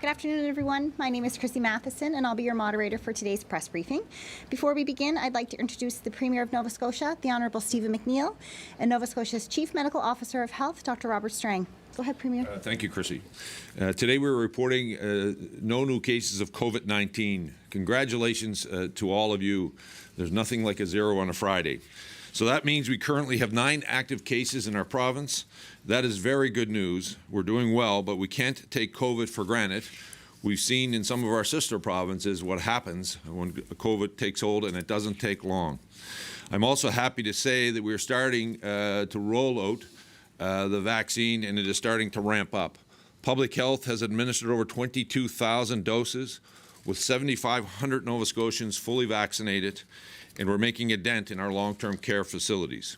Good afternoon, everyone. My name is Chrissy Matheson, and I'll be your moderator for today's press briefing. Before we begin, I'd like to introduce the Premier of Nova Scotia, the Honourable Stephen McNeil, and Nova Scotia's Chief Medical Officer of Health, Dr. Robert Strang. Go ahead, Premier. Thank you, Chrissy. Today we're reporting no new cases of COVID-19. Congratulations to all of you. There's nothing like a zero on a Friday. So that means we currently have 9 active cases in our province. That is very good news. We're doing well, but we can't take COVID for granted. We've seen in some of our sister provinces what happens when COVID takes hold, and it doesn't take long. I'm also happy to say that we're starting to roll out the vaccine, and it is starting to ramp up. Public Health has administered over 22,000 doses, with 7,500 Nova Scotians fully vaccinated, and we're making a dent in our long-term care facilities.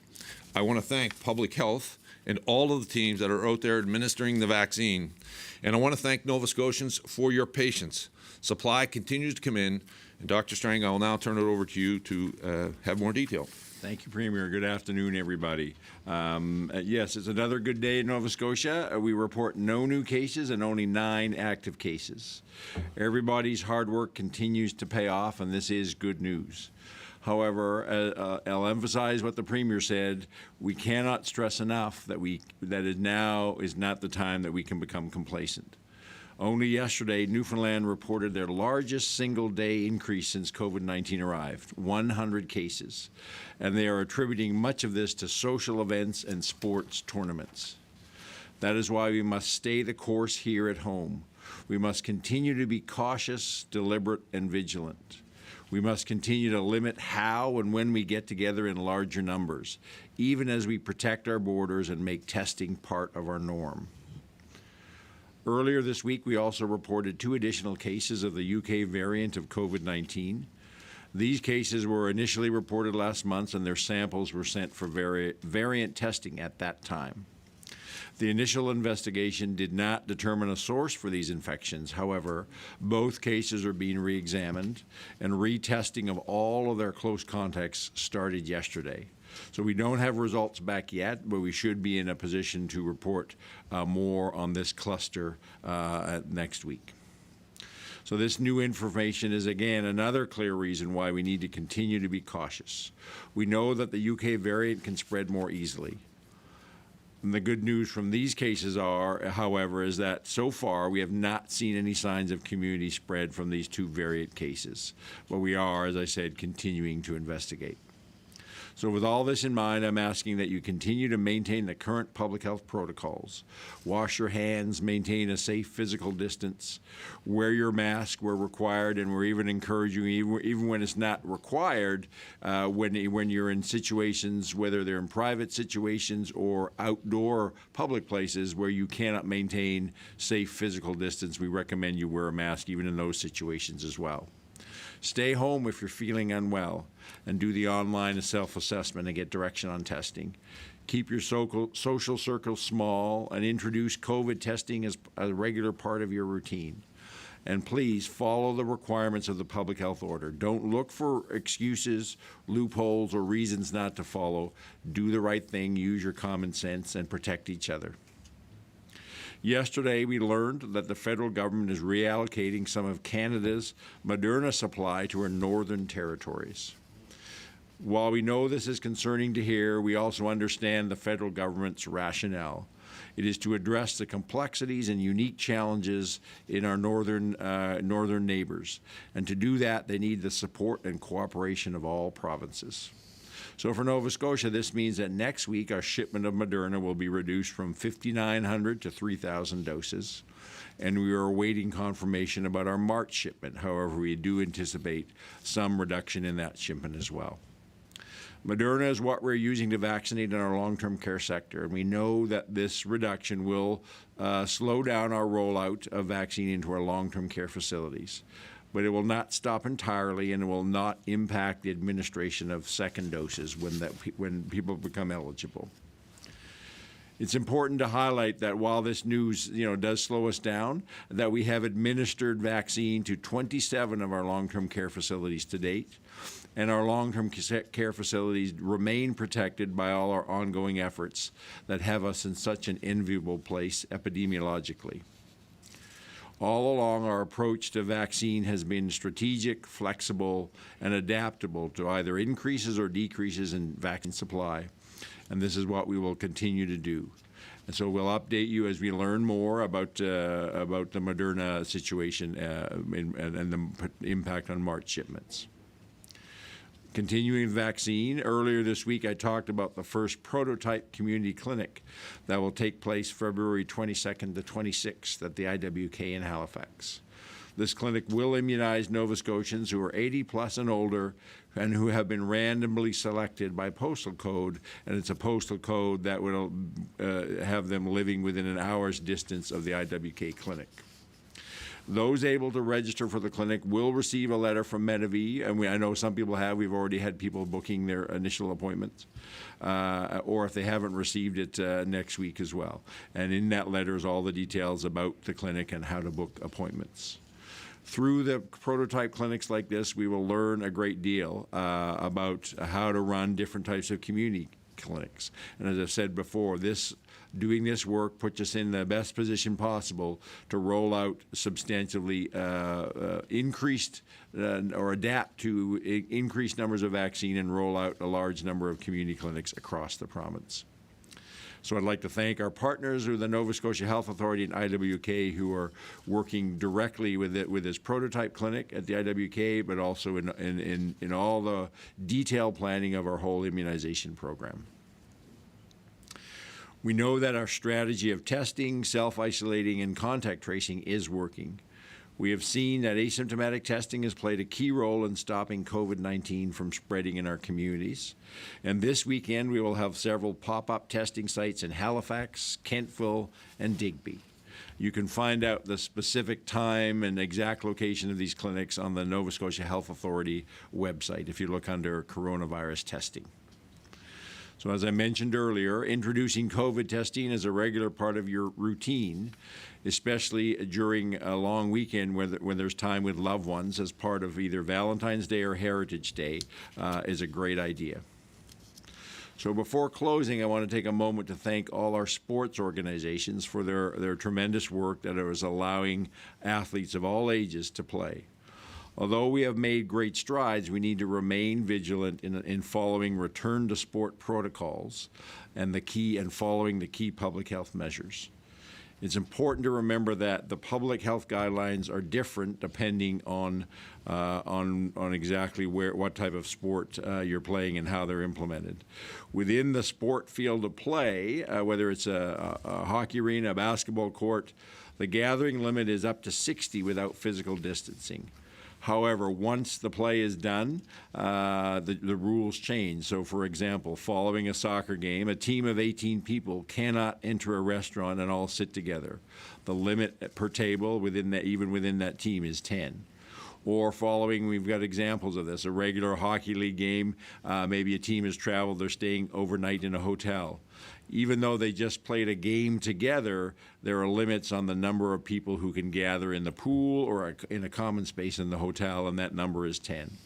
I want to thank Public Health and all of the teams that are out there administering the vaccine, and I want to thank Nova Scotians for your patience. Supply continues to come in, and Dr. Strang, I will now turn it over to you to have more detail. Thank you, Premier. Good afternoon, everybody. Yes, it's another good day in Nova Scotia. We report no new cases and only 9 active cases. Everybody's hard work continues to pay off, and this is good news. However, I'll emphasize what the Premier said. We cannot stress enough that now is not the time that we can become complacent. Only yesterday, Newfoundland reported their largest single-day increase since COVID-19 arrived, 100 cases. And they are attributing much of this to social events and sports tournaments. That is why we must stay the course here at home. We must continue to be cautious, deliberate, and vigilant. We must continue to limit how and when we get together in larger numbers, even as we protect our borders and make testing part of our norm. Earlier this week, we also reported 2 additional cases of the UK variant of COVID-19. These cases were initially reported last month, and their samples were sent for variant testing at that time. The initial investigation did not determine a source for these infections. However, both cases are being re-examined, and retesting of all of their close contacts started yesterday. So we don't have results back yet, but we should be in a position to report more on this cluster next week. So this new information is, again, another clear reason why we need to continue to be cautious. We know that the UK variant can spread more easily. And the good news from these cases however, is that so far we have not seen any signs of community spread from these 2 variant cases. But we are, as I said, continuing to investigate. So with all this in mind, I'm asking that you continue to maintain the current public health protocols. Wash your hands, maintain a safe physical distance, wear your mask where required, and we're even encouraging you, even when it's not required, when you're in situations, whether they're in private situations or outdoor public places where you cannot maintain safe physical distance, we recommend you wear a mask even in those situations as well. Stay home if you're feeling unwell, and do the online self-assessment and get direction on testing. Keep your social circles small and introduce COVID testing as a regular part of your routine. And please follow the requirements of the public health order. Don't look for excuses, loopholes, or reasons not to follow. Do the right thing, use your common sense, and protect each other. Yesterday, we learned that the federal government is reallocating some of Canada's Moderna supply to our northern territories. While we know this is concerning to hear, we also understand the federal government's rationale. It is to address the complexities and unique challenges in our northern neighbors. And to do that, they need the support and cooperation of all provinces. So for Nova Scotia, this means that next week our shipment of Moderna will be reduced from 5,900 to 3,000 doses, and we are awaiting confirmation about our March shipment. However, we do anticipate some reduction in that shipment as well. Moderna is what we're using to vaccinate in our long-term care sector, and we know that this reduction will slow down our rollout of vaccine into our long-term care facilities. But it will not stop entirely, and it will not impact the administration of second doses when people become eligible. It's important to highlight that while this news does slow us down, that we have administered vaccine to 27 of our long-term care facilities to date, and our long-term care facilities remain protected by all our ongoing efforts that have us in such an enviable place epidemiologically. All along, our approach to vaccine has been strategic, flexible, and adaptable to either increases or decreases in vaccine supply, and this is what we will continue to do. And so we'll update you as we learn more about the Moderna situation and the impact on March shipments. Continuing vaccine, earlier this week I talked about the first prototype community clinic that will take place February 22nd to 26th at the IWK in Halifax. This clinic will immunize Nova Scotians who are 80 plus and older and who have been randomly selected by postal code, and it's a postal code that will have them living within an hour's distance of the IWK clinic. Those able to register for the clinic will receive a letter from Medavie, and I know some people have. We've already had people booking their initial appointments, or if they haven't received it, next week as well. And in that letter is all the details about the clinic and how to book appointments. Through the prototype clinics like this, we will learn a great deal about how to run different types of community clinics. And as I've said before, doing this work puts us in the best position possible to roll out substantially increased or adapt to increased numbers of vaccine and roll out a large number of community clinics across the province. So I'd like to thank our partners with the Nova Scotia Health Authority and IWK who are working directly with this prototype clinic at the IWK, but also in all the detailed planning of our whole immunization program. We know that our strategy of testing, self-isolating, and contact tracing is working. We have seen that asymptomatic testing has played a key role in stopping COVID-19 from spreading in our communities. And this weekend, we will have several pop-up testing sites in Halifax, Kentville, and Digby. You can find out the specific time and exact location of these clinics on the Nova Scotia Health Authority website if you look under coronavirus testing. So as I mentioned earlier, introducing COVID testing is a regular part of your routine, especially during a long weekend when there's time with loved ones as part of either Valentine's Day or Heritage Day is a great idea. So before closing, I want to take a moment to thank all our sports organizations for their tremendous work that is allowing athletes of all ages to play. Although we have made great strides, we need to remain vigilant in following return to sport protocols and following the key public health measures. It's important to remember that the public health guidelines are different depending on exactly what type of sport you're playing and how they're implemented. Within the sport field of play, whether it's a hockey arena, a basketball court, the gathering limit is up to 60 without physical distancing. However, once the play is done, the rules change. So, for example, following a soccer game, a team of 18 people cannot enter a restaurant and all sit together. The limit per table even within that team is 10. Or following, we've got examples of this, a regular hockey league game, maybe a team has traveled, they're staying overnight in a hotel. Even though they just played a game together, there are limits on the number of people who can gather in the pool or in a common space in the hotel, and that number is 10.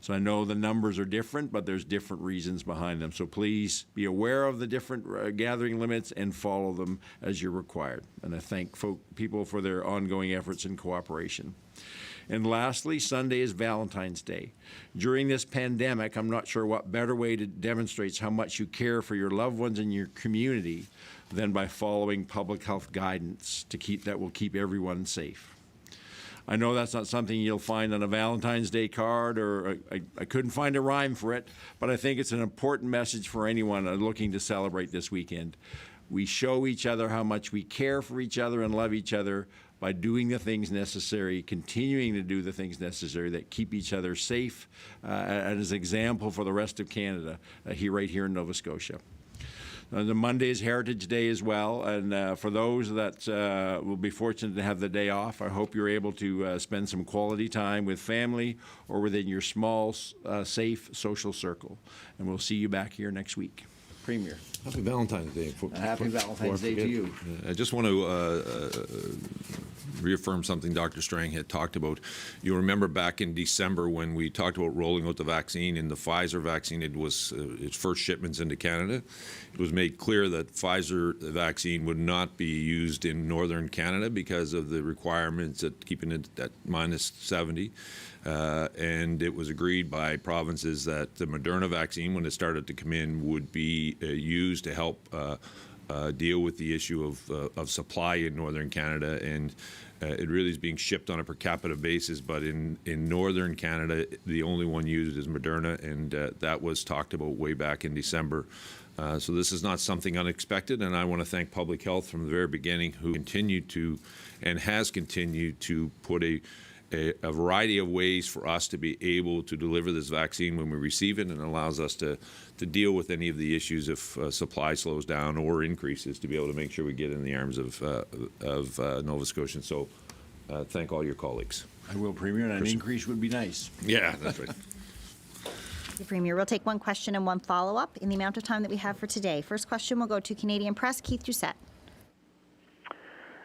So I know the numbers are different, but there's different reasons behind them. So please be aware of the different gathering limits and follow them as you're required. And I thank people for their ongoing efforts and cooperation. And lastly, Sunday is Valentine's Day. During this pandemic, I'm not sure what better way to demonstrate how much you care for your loved ones and your community than by following public health guidance that will keep everyone safe. I know that's not something you'll find on a Valentine's Day card, or I couldn't find a rhyme for it, but I think it's an important message for anyone looking to celebrate this weekend. We show each other how much we care for each other and love each other by doing the things necessary, continuing to do the things necessary that keep each other safe, and as an example for the rest of Canada, right here in Nova Scotia. The Monday is Heritage Day as well, and for those that will be fortunate to have the day off, I hope you're able to spend some quality time with family or within your small, safe social circle. And we'll see you back here next week. Premier. Happy Valentine's Day. Happy Valentine's Day to you. I just want to reaffirm something Dr. Strang had talked about. You remember back in December when we talked about rolling out the vaccine, and the Pfizer vaccine, it was its first shipments into Canada. It was made clear that Pfizer vaccine would not be used in northern Canada because of the requirements at keeping it at minus 70. And it was agreed by provinces that the Moderna vaccine, when it started to come in, would be used to help deal with the issue of supply in northern Canada. And it really is being shipped on a per capita basis, but in northern Canada, the only one used is Moderna, and that was talked about way back in December. So this is not something unexpected, and I want to thank Public Health from the very beginning, who continued to and has continued to put a variety of ways for us to be able to deliver this vaccine when we receive it, and allows us to deal with any of the issues if supply slows down or increases, to be able to make sure we get in the arms of Nova Scotians. So thank all your colleagues. I will, Premier, and an increase would be nice. Yeah, that's right. Premier, we'll take one question and one follow-up in the amount of time that we have for today. First question will go to Canadian Press, Keith Doucette.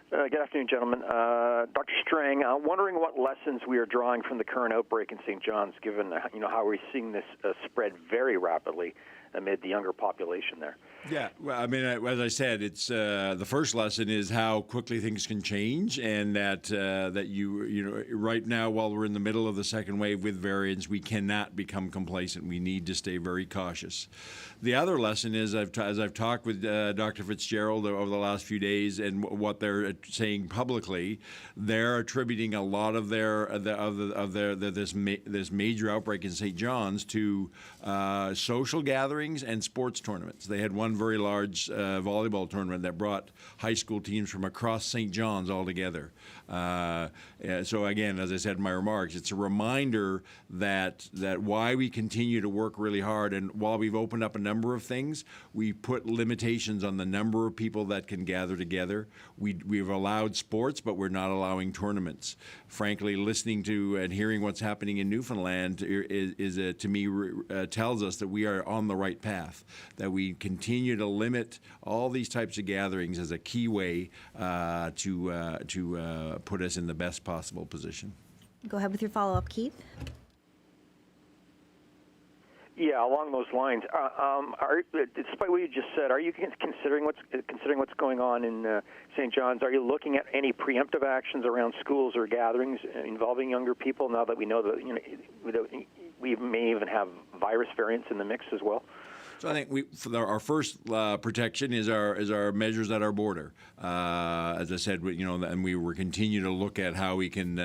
Good afternoon, gentlemen. Dr. Strang, wondering what lessons we are drawing from the current outbreak in St. John's, given how we're seeing this spread very rapidly amid the younger population there. Yeah, well, I mean, as I said, it's the first lesson is how quickly things can change, and that right now, while we're in the middle of the second wave with variants, we cannot become complacent. We need to stay very cautious. The other lesson is, as I've talked with Dr. Fitzgerald over the last few days, and what they're saying publicly, they're attributing a lot of this major outbreak in St. John's to social gatherings and sports tournaments. They had one very large volleyball tournament that brought high school teams from across St. John's all together. So again, as I said in my remarks, it's a reminder that why we continue to work really hard, and while we've opened up a number of things, we put limitations on the number of people that can gather together. We've allowed sports, but we're not allowing tournaments. Frankly, listening to and hearing what's happening in Newfoundland is to me tells us that we are on the right path, that we continue to limit all these types of gatherings as a key way to put us in the best possible position. Go ahead with your follow-up, Keith. Yeah, along those lines, despite what you just said, are you considering what's going on in St. John's? Are you looking at any preemptive actions around schools or gatherings involving younger people? Now that we know that we may even have virus variants in the mix as well. So I think our first protection is our measures at our border. As I said, and we will continue to look at how we can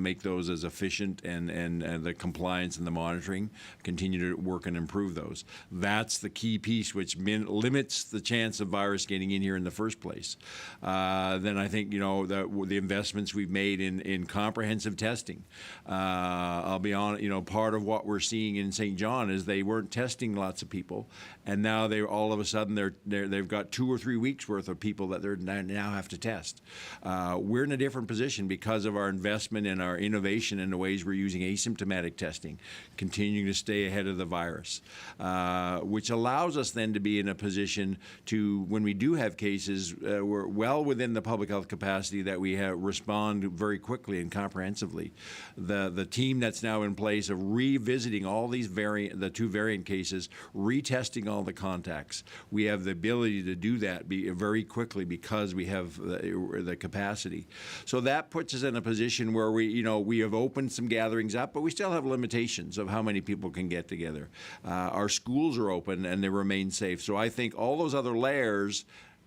make those as efficient, and the compliance and the monitoring, continue to work and improve those. That's the key piece which limits the chance of virus getting in here in the first place. Then I think the investments we've made in comprehensive testing. I'll be honest, part of what we're seeing in St. John is they weren't testing lots of people. And now all of a sudden they've got 2 or 3 weeks worth of people that they now have to test. We're in a different position because of our investment and our innovation in the ways we're using asymptomatic testing, continuing to stay ahead of the virus, which allows us then to be in a position to, when we do have cases, we're well within the public health capacity that we respond very quickly and comprehensively. The team that's now in place of revisiting all these the 2 variant cases, retesting all the contacts. We have the ability to do that very quickly because we have the capacity. So that puts us in a position where we have opened some gatherings up, but we still have limitations of how many people can get together. Our schools are open and they remain safe. So I think all those other layers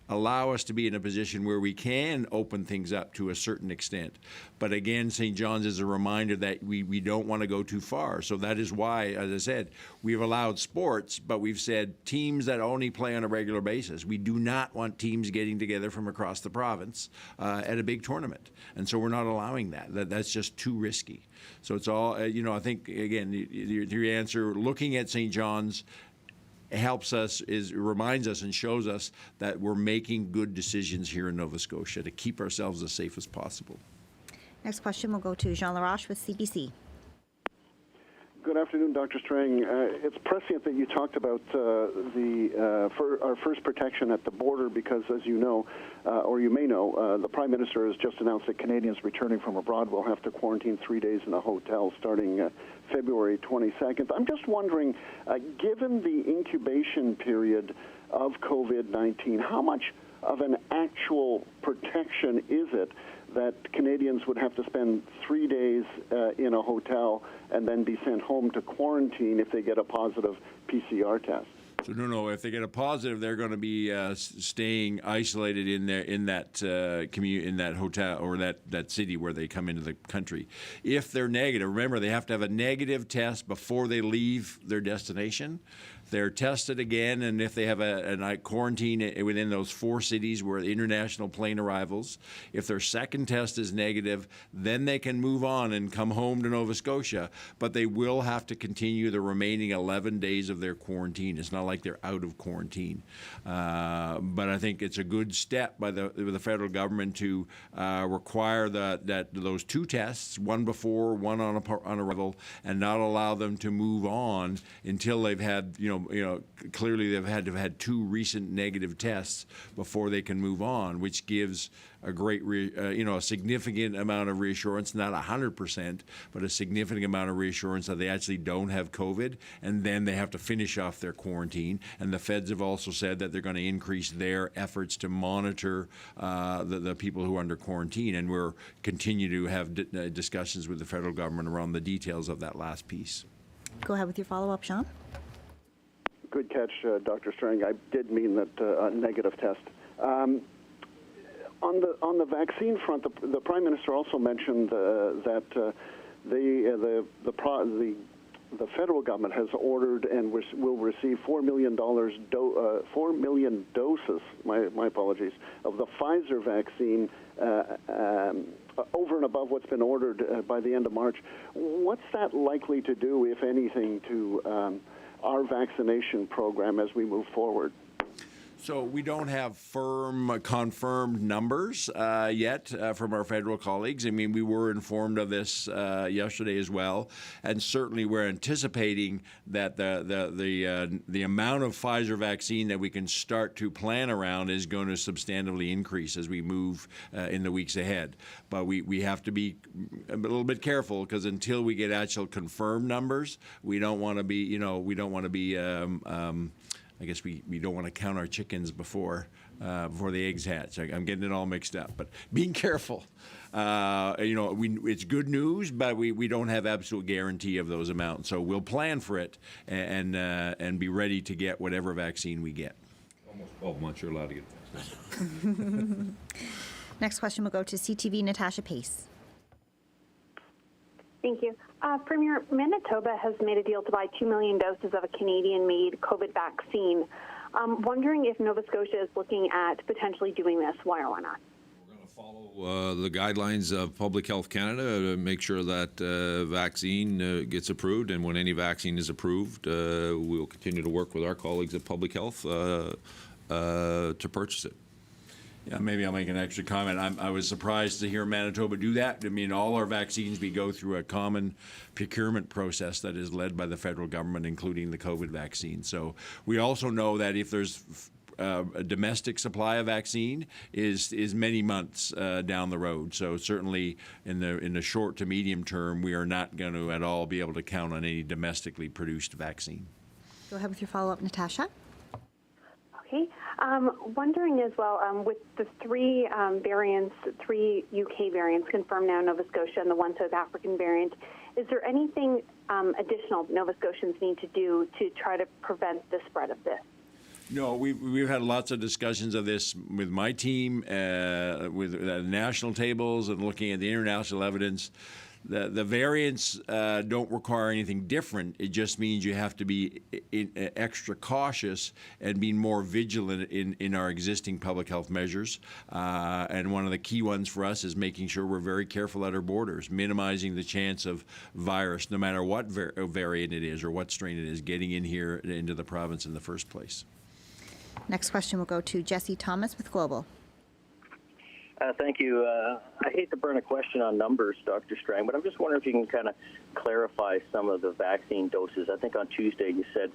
allow us to be in a position where we can open things up to a certain extent. But again, St. John's is a reminder that we don't want to go too far. So that is why, as I said, we've allowed sports, but we've said teams that only play on a regular basis. We do not want teams getting together from across the province at a big tournament. And so we're not allowing that. That's just too risky. So it's all, I think, again, your answer, looking at St. John's, reminds us and shows us that we're making good decisions here in Nova Scotia to keep ourselves as safe as possible. Next question will go to Jean Laroche with CBC. Good afternoon, Dr. Strang. It's prescient that you talked about our first protection at the border because, as you know, or you may know, the Prime Minister has just announced that Canadians returning from abroad will have to quarantine 3 days in a hotel starting February 22nd. I'm just wondering, given the incubation period of COVID-19, how much of an actual protection is it that Canadians would have to spend 3 days in a hotel and then be sent home to quarantine if they get a positive PCR test? So no. If they get a positive, they're going to be staying isolated in that hotel or that city where they come into the country. If they're negative, remember they have to have a negative test before they leave their destination. They're tested again, and if they have a quarantine within those 4 cities where international plane arrivals, if their second test is negative, then they can move on and come home to Nova Scotia, but they will have to continue the remaining 11 days of their quarantine. It's not like they're out of quarantine. But I think it's a good step by the federal government to require those 2 tests, one before, one on arrival, and not allow them to move on until they've had, clearly they've had to have had 2 recent negative tests before they can move on, which gives a great, a significant amount of reassurance, not 100%, but a significant amount of reassurance that they actually don't have COVID, and then they have to finish off their quarantine. And the feds have also said that they're going to increase their efforts to monitor the people who are under quarantine, and we're continue to have discussions with the federal government around the details of that last piece. Go ahead with your follow-up, Sean. Good catch, Dr. Strang. I did mean that a negative test. On the vaccine front, the Prime Minister also mentioned that the federal government has ordered and will receive $4 million doses. My apologies, of the Pfizer vaccine over and above what's been ordered by the end of March. What's that likely to do, if anything, to our vaccination program as we move forward? So we don't have firm, confirmed numbers yet from our federal colleagues. I mean, we were informed of this yesterday as well, and certainly we're anticipating that the amount of Pfizer vaccine that we can start to plan around is going to substantially increase as we move in the weeks ahead. But we have to be a little bit careful because until we get actual confirmed numbers, we don't want to be, I guess we don't want to count our chickens before the eggs hatch. I'm getting it all mixed up, but being careful. It's good news, but we don't have absolute guarantee of those amounts. So we'll plan for it and be ready to get whatever vaccine we get. Almost 12 months you're allowed to get vaccinated. Next question will go to CTV Natasha Pace. Thank you. Premier, Manitoba has made a deal to buy 2 million doses of a Canadian-made COVID vaccine. I'm wondering if Nova Scotia is looking at potentially doing this. Why or why not? We're going to follow the guidelines of Public Health Canada to make sure that vaccine gets approved, and when any vaccine is approved, we'll continue to work with our colleagues at Public Health to purchase it. Yeah, maybe I'll make an extra comment. I was surprised to hear Manitoba do that. I mean, all our vaccines, we go through a common procurement process that is led by the federal government, including the COVID vaccine. So we also know that if there's a domestic supply of vaccine is many months down the road. So certainly in the short to medium term, we are not going to at all be able to count on any domestically produced vaccine. Go ahead with your follow-up, Natasha. Okay. Wondering as well, with the 3 variants, 3 UK variants confirmed now in Nova Scotia and the 1 South African variant, is there anything additional Nova Scotians need to do to try to prevent the spread of this? No, we've had lots of discussions of this with my team, with national tables and looking at the international evidence. The variants don't require anything different. It just means you have to be extra cautious and be more vigilant in our existing public health measures. And one of the key ones for us is making sure we're very careful at our borders, minimizing the chance of virus, no matter what variant it is or what strain it is, getting in here into the province in the first place. Next question will go to Jesse Thomas with Global. Thank you. I hate to burn a question on numbers, Dr. Strang, but I'm just wondering if you can kind of clarify some of the vaccine doses. I think on Tuesday you said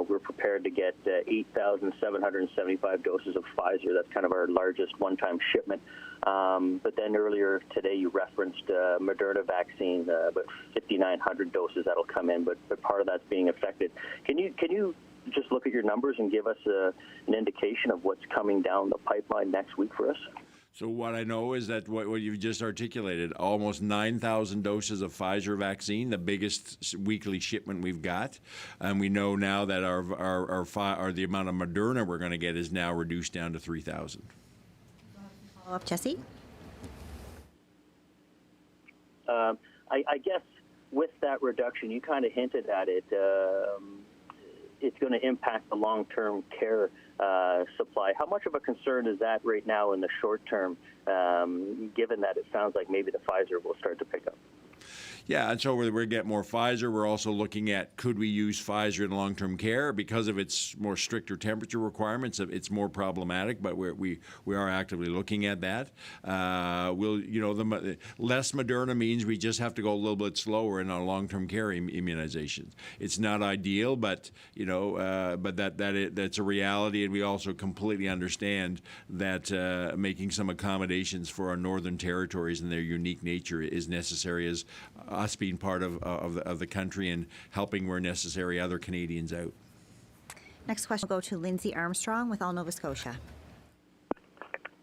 we're prepared to get 8,775 doses of Pfizer. That's kind of our largest one-time shipment. But then earlier today you referenced Moderna vaccine, about 5,900 doses that'll come in, but part of that's being affected. Can you just look at your numbers and give us an indication of what's coming down the pipeline next week for us? So what I know is that what you've just articulated, almost 9,000 doses of Pfizer vaccine, the biggest weekly shipment we've got, and we know now that our the amount of Moderna we're going to get is now reduced down to 3,000. Follow up, Jesse. I guess with that reduction, you kind of hinted at it. It's going to impact the long-term care supply. How much of a concern is that right now in the short term, given that it sounds like maybe the Pfizer will start to pick up? Yeah, and so we're getting more Pfizer. We're also looking at could we use Pfizer in long-term care because of its more stricter temperature requirements. It's more problematic, but we are actively looking at that. The less Moderna means we just have to go a little bit slower in our long-term care immunizations. It's not ideal, but that's a reality, and we also completely understand that making some accommodations for our northern territories and their unique nature is necessary as us being part of the country and helping where necessary other Canadians out. Next question will go to Lindsay Armstrong with All Nova Scotia.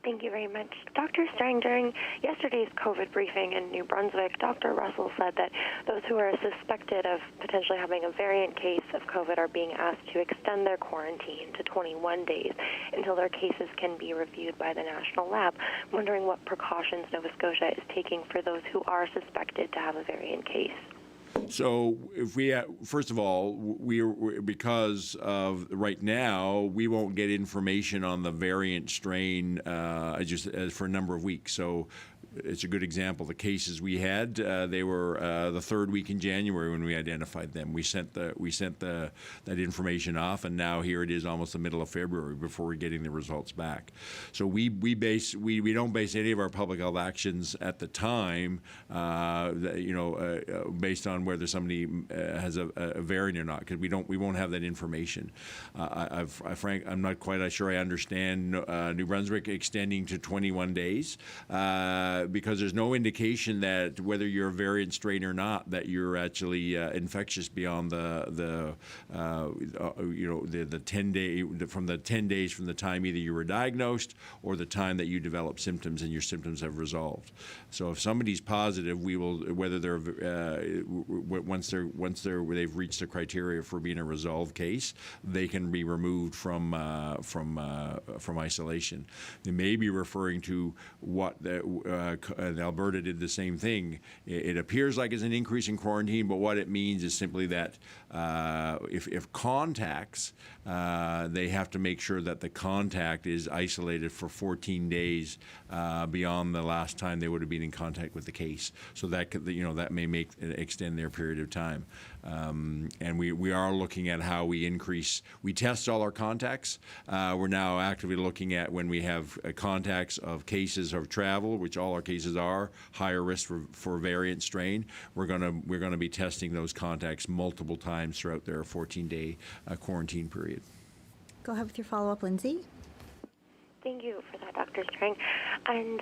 Thank you very much. Dr. Strang, during yesterday's COVID briefing in New Brunswick, Dr. Russell said that those who are suspected of potentially having a variant case of COVID are being asked to extend their quarantine to 21 days until their cases can be reviewed by the national lab. I'm wondering what precautions Nova Scotia is taking for those who are suspected to have a variant case. So, if we first of all, because of right now, we won't get information on the variant strain for a number of weeks. So, it's a good example. The cases we had, they were the third week in January when we identified them. We sent that information off, and now here it is, almost the middle of February before we're getting the results back. So we don't base any of our public health actions at the time, based on whether somebody has a variant or not, because we won't have that information. I'm not quite sure I understand New Brunswick extending to 21 days. Because there's no indication that whether you're a variant strain or not, that you're actually infectious beyond the 10 days from the time either you were diagnosed or the time that you develop symptoms and your symptoms have resolved. So if somebody's positive, we will, whether they're once they've reached the criteria for being a resolved case, they can be removed from isolation. They may be referring to what and Alberta did the same thing. It appears like it's an increase in quarantine, but what it means is simply that if contacts, they have to make sure that the contact is isolated for 14 days beyond the last time they would have been in contact with the case. So that could, that may extend their period of time. And we are looking at how we test all our contacts. We're now actively looking at when we have contacts of cases of travel, which all our cases are higher risk for variant strain. We're gonna be testing those contacts multiple times throughout their 14-day quarantine period. Go ahead with your follow-up, Lindsay. Thank you for that, Dr. Strang. And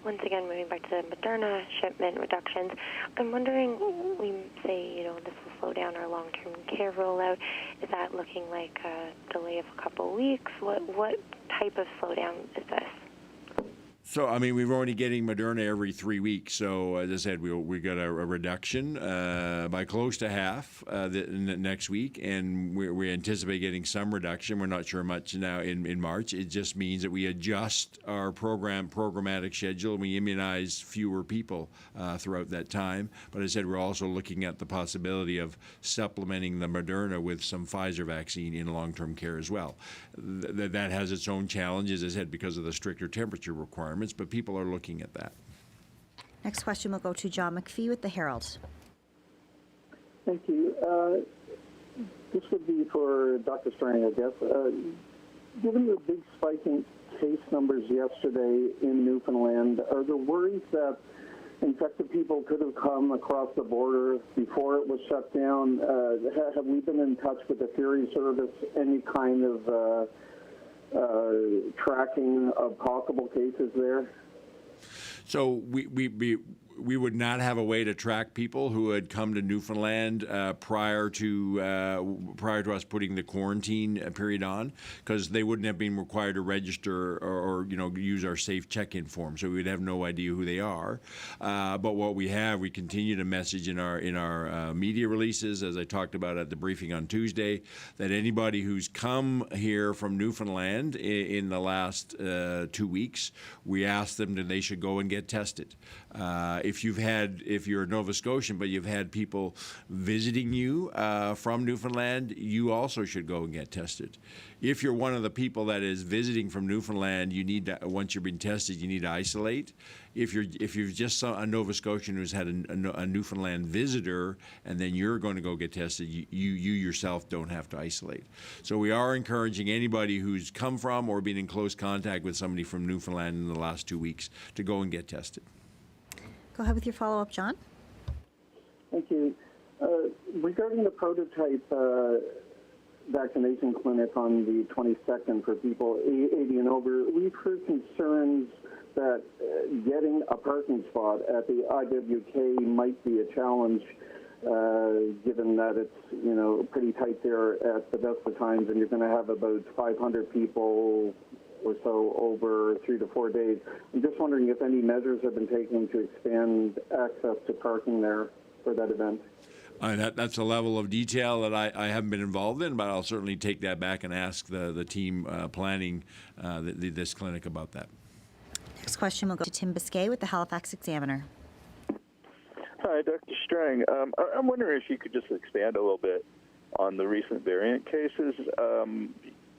once again, moving back to the Moderna shipment reductions, I'm wondering, we say, this will slow down our long-term care rollout. Is that looking like a delay of a couple of weeks? What type of slowdown is this? So, we're only getting Moderna every 3 weeks. So, as I said, we got a reduction by close to half next week, and we anticipate getting some reduction. We're not sure much now in March. It just means that we adjust our programmatic schedule, and we immunize fewer people throughout that time. But as I said, we're also looking at the possibility of supplementing the Moderna with some Pfizer vaccine in long-term care as well. That has its own challenges, as I said, because of the stricter temperature requirements. But people are looking at that. Next question will go to John McPhee with the Herald. Thank you. This would be for Dr. Strang, I guess. Given the big spike in case numbers yesterday in Newfoundland, are there worries that infected people could have come across the border before it was shut down? Have we been in touch with the ferry service? Any kind of tracking of possible cases there? So we would not have a way to track people who had come to Newfoundland prior to us putting the quarantine period on, because they wouldn't have been required to register or use our safe check-in form, so we'd have no idea who they are. But what we have, we continue to message in our media releases, as I talked about at the briefing on Tuesday, that anybody who's come here from Newfoundland in the last 2 weeks, we ask them that they should go and get tested. If you're a Nova Scotian, but you've had people visiting you from Newfoundland, you also should go and get tested. If you're one of the people that is visiting from Newfoundland, you need to, once you've been tested, you need to isolate. If you're just a Nova Scotian who's had a Newfoundland visitor, and then you're going to go get tested, you yourself don't have to isolate. So we are encouraging anybody who's come from or been in close contact with somebody from Newfoundland in the last 2 weeks to go and get tested. Go ahead with your follow-up, John. Thank you. Regarding the prototype vaccination clinic on the 22nd for people 80 and over, we've heard concerns that getting a parking spot at the IWK might be a challenge, given that it's pretty tight there at the best of times, and you're going to have about 500 people or so over 3 to 4 days. I'm just wondering if any measures have been taken to expand access to parking there for that event. That's a level of detail that I haven't been involved in, but I'll certainly take that back and ask the team planning this clinic about that. Next question will go to Tim Biscay with the Halifax Examiner. Hi, Dr. Strang. I'm wondering if you could just expand a little bit on the recent variant cases.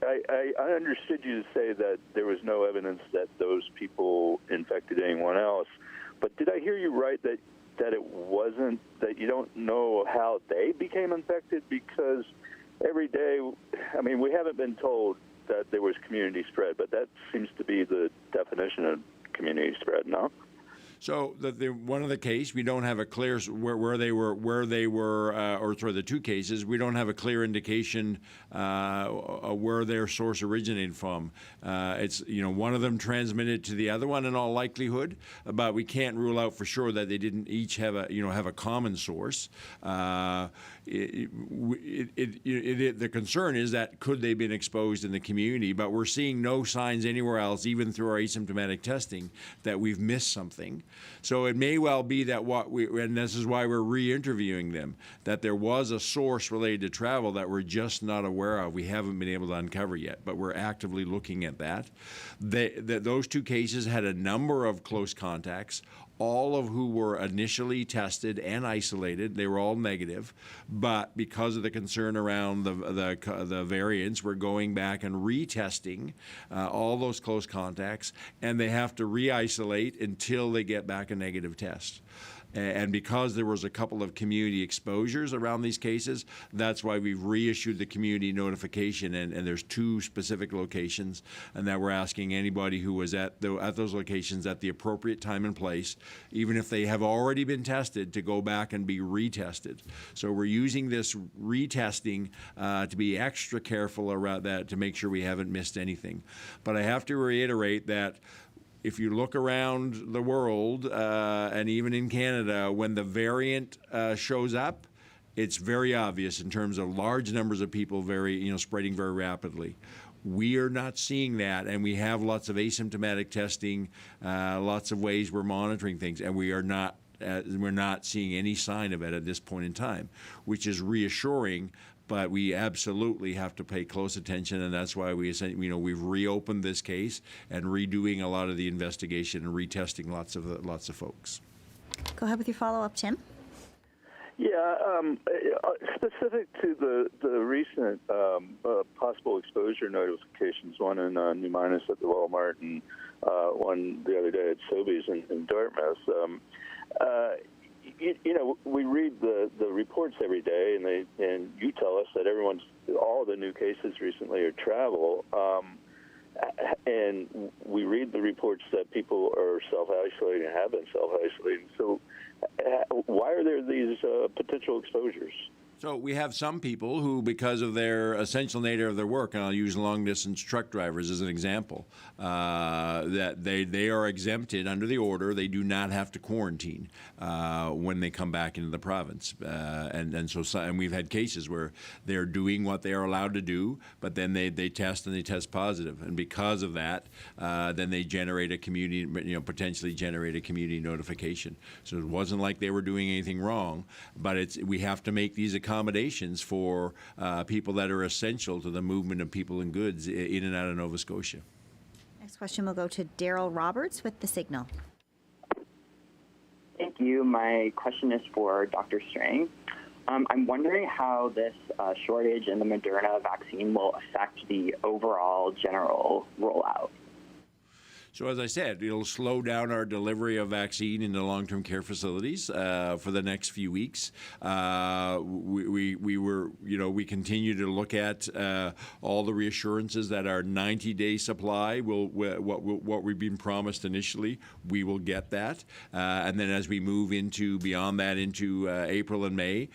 I understood you to say that there was no evidence that those people infected anyone else, but did I hear you right that it wasn't, that you don't know how they became infected? Because every day, I mean, we haven't been told that there was community spread, but that seems to be the definition of community spread, no? So one of the case, we don't have a clear where they were, or through the two cases, we don't have a clear indication where their source originated from. It's one of them transmitted to the other one in all likelihood, but we can't rule out for sure that they didn't each have a common source. The concern is that could they have been exposed in the community, but we're seeing no signs anywhere else, even through our asymptomatic testing, that we've missed something. So it may well be that and this is why we're re-interviewing them, that there was a source related to travel that we're just not aware of. We haven't been able to uncover yet, but we're actively looking at that. Those two cases had a number of close contacts, all of who were initially tested and isolated. They were all negative, but because of the concern around the variants, we're going back and retesting all those close contacts, and they have to re-isolate until they get back a negative test. And because there was a couple of community exposures around these cases, that's why we've reissued the community notification, and there's 2 specific locations, and that we're asking anybody who was at those locations at the appropriate time and place, even if they have already been tested, to go back and be retested. So we're using this retesting to be extra careful around that, to make sure we haven't missed anything. But I have to reiterate that if you look around the world, and even in Canada, when the variant shows up, it's very obvious in terms of large numbers of people spreading very rapidly. We are not seeing that, and we have lots of asymptomatic testing, lots of ways we're monitoring things, and we're not seeing any sign of it at this point in time, which is reassuring. But we absolutely have to pay close attention, and that's why we've reopened this case and redoing a lot of the investigation and retesting lots of folks. Go ahead with your follow-up, Tim. Yeah, specific to the recent possible exposure notifications, one in New Minas at the Walmart and one the other day at Sobeys in Dartmouth. We read the reports every day, and you tell us that everyone's all the new cases recently are travel. And we read the reports that people are self-isolating and have been self-isolating. So why are there these potential exposures? So we have some people who, because of their essential nature of their work, and I'll use long-distance truck drivers as an example, that they are exempted under the order. They do not have to quarantine when they come back into the province, and we've had cases where they're doing what they are allowed to do, but then they test and they test positive, and because of that, then they generate a community, potentially generate a community notification. So it wasn't like they were doing anything wrong, but we have to make these accommodations for people that are essential to the movement of people and goods in and out of Nova Scotia. Next question will go to Daryl Roberts with The Signal. Thank you. My question is for Dr. Strang. I'm wondering how this shortage in the Moderna vaccine will affect the overall general rollout. So as I said, it'll slow down our delivery of vaccine into long-term care facilities for the next few weeks. We continue to look at all the reassurances that our 90-day supply what we've been promised initially, we will get that. And then as we move beyond that into April and May,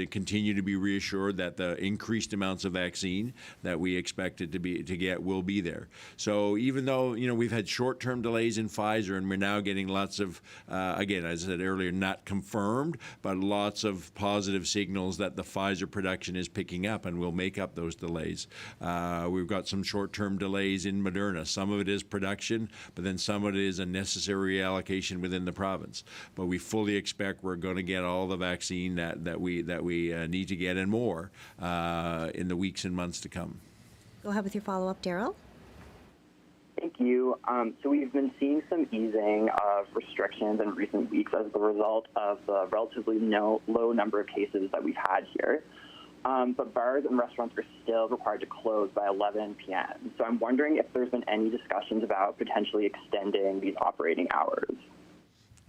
continue to be reassured that the increased amounts of vaccine that we expected to get will be there. So even though we've had short-term delays in Pfizer, and we're now getting lots of, again, as I said earlier, not confirmed, but lots of positive signals that the Pfizer production is picking up and will make up those delays. We've got some short-term delays in Moderna. Some of it is production, but then some of it is a necessary reallocation within the province. But we fully expect we're going to get all the vaccine that we need to get and more in the weeks and months to come. Go ahead with your follow-up, Daryl. Thank you. So we've been seeing some easing of restrictions in recent weeks as a result of the relatively low number of cases that we've had here. But bars and restaurants are still required to close by 11 p.m. So I'm wondering if there's been any discussions about potentially extending these operating hours.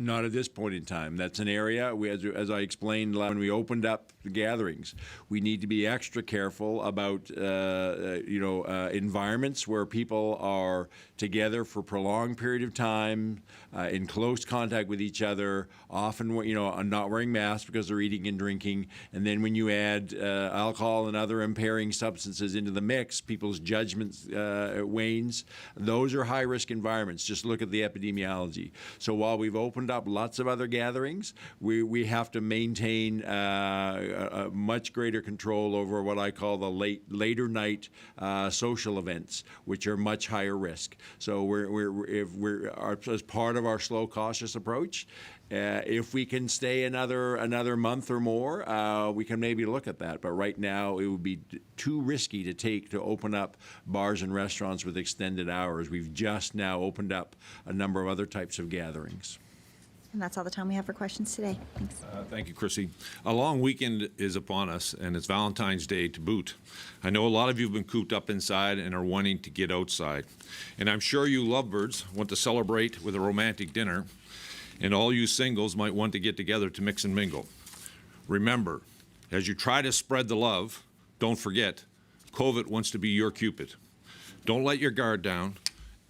Not at this point in time. That's an area, as I explained when we opened up the gatherings, we need to be extra careful about, environments where people are together for a prolonged period of time, in close contact with each other, often, not wearing masks because they're eating and drinking. And then when you add alcohol and other impairing substances into the mix, people's judgment wanes. Those are high-risk environments. Just look at the epidemiology. So while we've opened up lots of other gatherings, we have to maintain a much greater control over what I call the later night social events, which are much higher risk. So as part of our slow, cautious approach, if we can stay another month or more, we can maybe look at that. But right now, it would be too risky to open up bars and restaurants with extended hours. We've just now opened up a number of other types of gatherings. And that's all the time we have for questions today. Thanks. Thank you, Chrissy. A long weekend is upon us, and it's Valentine's Day to boot. I know a lot of you have been cooped up inside and are wanting to get outside. And I'm sure you lovebirds want to celebrate with a romantic dinner, and all you singles might want to get together to mix and mingle. Remember, as you try to spread the love, don't forget, COVID wants to be your Cupid. Don't let your guard down,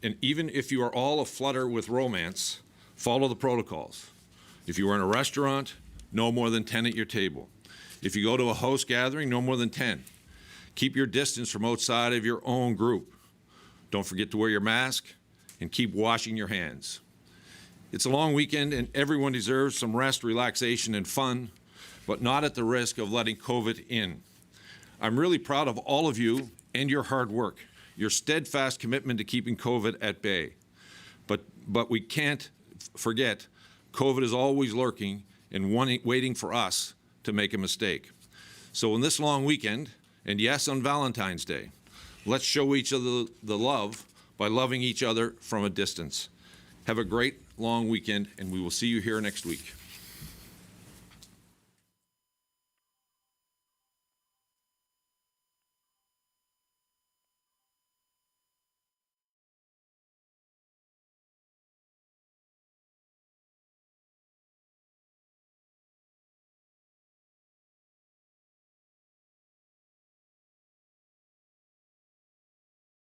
and even if you are all aflutter with romance, follow the protocols. If you are in a restaurant, no more than 10 at your table. If you go to a host gathering, no more than 10. Keep your distance from outside of your own group. Don't forget to wear your mask and keep washing your hands. It's a long weekend and everyone deserves some rest, relaxation, and fun, but not at the risk of letting COVID in. I'm really proud of all of you and your hard work, your steadfast commitment to keeping COVID at bay. But we can't forget, COVID is always lurking and waiting for us to make a mistake. So in this long weekend, and yes, on Valentine's Day, let's show each other the love by loving each other from a distance. Have a great long weekend, and we will see you here next week.